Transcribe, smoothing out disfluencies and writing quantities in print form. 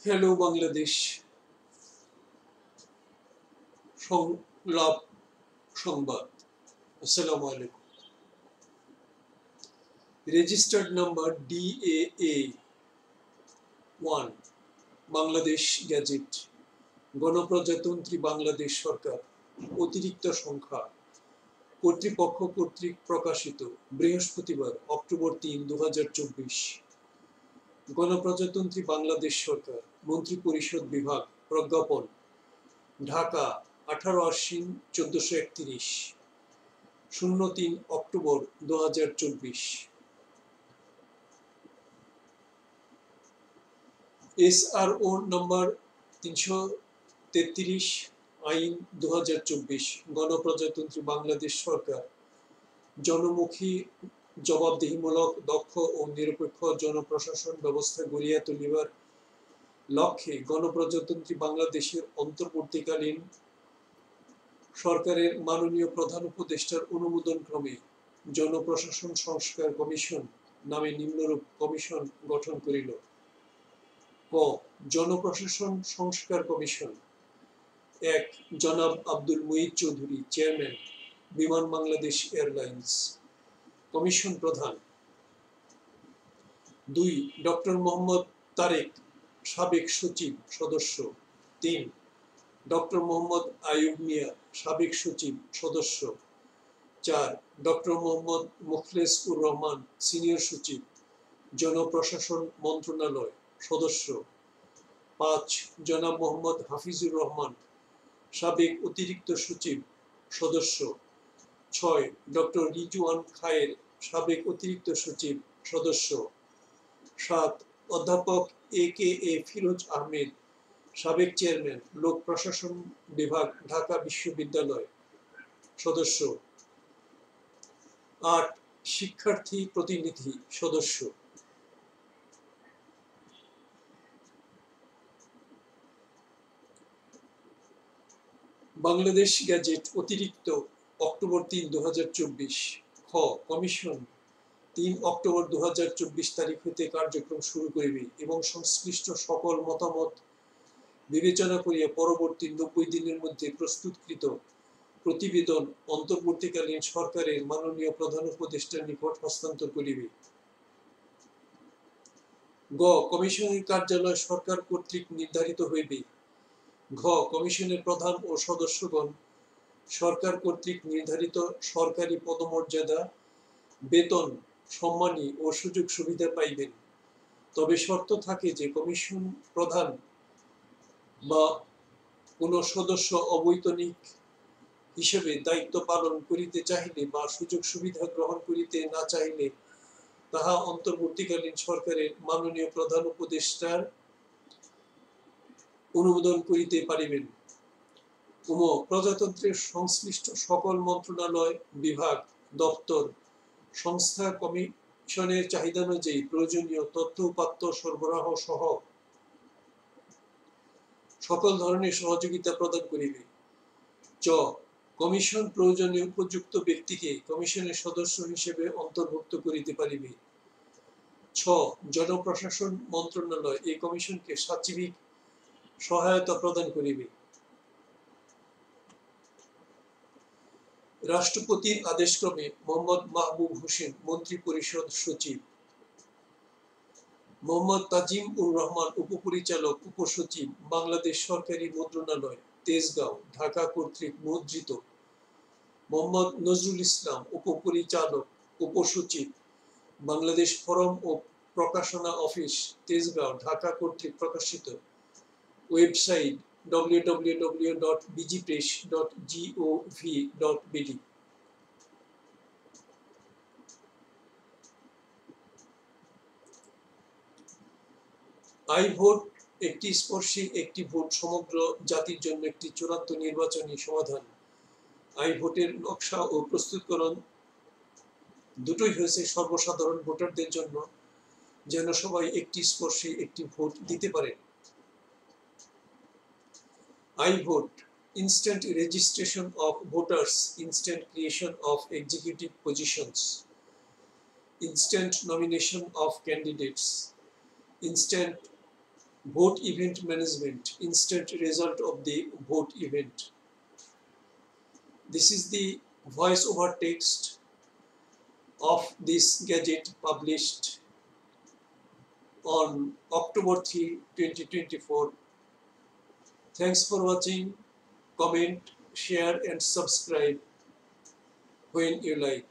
Hello Bangladesh. সংলাপ সংবাদ। আসসালামু আলাইকুম। Registered number DAA-1, Bangladesh gadget, গণপ্রজাতন্ত্রী বাংলাদেশ সরকার, অতিরিক্ত সংখ্যা, কর্তৃপক্ষ কর্তৃক প্রকাশিত, বৃহস্পতিবার অক্টোবর 3, 2024। গণপ্রজাতন্ত্রী বাংলাদেশ সরকার, মন্ত্রিপরিষদ বিভাগ, প্রজ্ঞাপন, ঢাকা 18 আশ্বিন 1431, 03 অক্টোবর 2024। SRO নম্বর 333, আইন 2024, গণপ্রজাতন্ত্রী বাংলাদেশ সরকার জনমুখী, জবাবদিহিমূলক, দক্ষ ও নিরপেক্ষ জনপ্রশাসন ব্যবস্থা গড়িয়া তুলিবার লক্ষ্যে গণপ্রজাতন্ত্রী বাংলাদেশের অন্তর্বর্তীকালীন সরকারের মাননীয় প্রধান উপদেষ্টার অনুমোদনক্রমে জনপ্রশাসন সংস্কার কমিশন নামে নিম্নরূপ কমিশন গঠন করিল। ক. জনপ্রশাসন সংস্কার কমিশন। 1. জনাব আব্দুল মুঈদ চৌধুরী, চেয়ারম্যান, বিমান বাংলাদেশ এয়ারলাইন্স, কমিশন প্রধান। 2. ডক্টর মোহাম্মদ তারেক, সাবেক সচিব, সদস্য। 3. ডক্টর মোহাম্মদ আইয়ুব মিয়া, সাবেক সচিব, সদস্য। 4. ডক্টর মোহাম্মদ মুখলেস উর রহমান, সিনিয়র সচিব, জনপ্রশাসন মন্ত্রণালয়, সদস্য। 5. জনাব মোহাম্মদ হাফিজুর রহমান, সাবেক অতিরিক্ত সচিব, সদস্য। 6. ডক্টর রিজওয়ান খায়ের, সাবেক অতিরিক্ত সচিব, সদস্য। 7. অধ্যাপক AKA ফিরোজ আহমেদ, সাবেক চেয়ারম্যান, লোক প্রশাসন বিভাগ, ঢাকা বিশ্ববিদ্যালয়, সদস্য। 8. শিক্ষার্থী প্রতিনিধি, সদস্য। বাংলাদেশ গ্যাজেট অতিরিক্ত অক্টোবর 3, 2024। খ. কমিশন 3 অক্টোবর 2024 তারিখ হইতে কার্যক্রম শুরু করিবে এবং সংশ্লিষ্ট সকল মতামত বিবেচনা করিয়া পরবর্তী 90 দিনের মধ্যে প্রস্তুতকৃত প্রতিবেদন অন্তর্বর্তীকালীন সরকারের মাননীয় প্রধান উপদেষ্টার নিকট হস্তান্তর করিবে। গ. কমিশনের কার্যালয় সরকার কর্তৃক নির্ধারিত হইবে। ঘ. কমিশনের প্রধান ও সদস্যগণ সরকার কর্তৃক নির্ধারিত সরকারি পদমর্যাদা, বেতন, সম্মানী ও সুযোগ সুবিধা পাইবেন। তবে শর্ত থাকে যে কমিশন প্রধান বা কোন সদস্য অবৈতনিক হিসেবে দায়িত্ব পালন করিতে চাহিলে বা সুযোগ সুবিধা গ্রহণ করিতে না চাহিলে তাহা অন্তর্বর্তীকালীন সরকারের মাননীয় প্রধান উপদেষ্টার অনুমোদন করিতে পারিবেন। প্রজাতন্ত্রের সংশ্লিষ্ট সকল মন্ত্রণালয়, বিভাগ, দপ্তর, সংস্থা কমিশনের চাহিদানুযায়ী প্রয়োজনীয় তথ্য উপাত্ত সরবরাহ সহ সকল ধরনের সহযোগিতা প্রদান করিবে। চ. কমিশন প্রয়োজনীয় উপযুক্ত ব্যক্তিকে কমিশনের সদস্য হিসেবে অন্তর্ভুক্ত করিতে পারিবে। ছ. জনপ্রশাসন মন্ত্রণালয় এই কমিশনকে সাচিবিক সহায়তা প্রদান করিবে। রাষ্ট্রপতির আদেশক্রমে মোহাম্মদ মাহবুব হোসেন, মন্ত্রিপরিষদ সচিব, মোহাম্মদ তাজিম উর রহমান, উপপরিচালক, উপসচিব, বাংলাদেশ সরকারি মুদ্রণালয়, তেজগাঁও, ঢাকা কর্তৃক মুদ্রিত। মোহাম্মদ নজরুল ইসলাম, উপপরিচালক, উপসচিব, বাংলাদেশ ফরম ও প্রকাশনা অফিস, তেজগাঁও, ঢাকা কর্তৃক প্রকাশিত। Website www.bgpress.gov.bd। আই ভোট, একটি স্পর্শী একটি ভোট, সমগ্র জাতির জন্য একটি চূড়ান্ত নির্বাচনী সমাধান। আই ভোটের নকশা ও প্রস্তুতকরণ দুটোই হয়েছে সর্বসাধারণ ভোটারদের জন্য, যেন সবাই একটি স্পর্শী একটি ভোট দিতে পারে। I vote, instant registration of voters, instant creation of executive positions, instant nomination of candidates, instant vote event management, instant result of the vote event. This is the voice over text of this gadget published on October 3, 2024. Thanks for watching. Comment, share and subscribe when you like.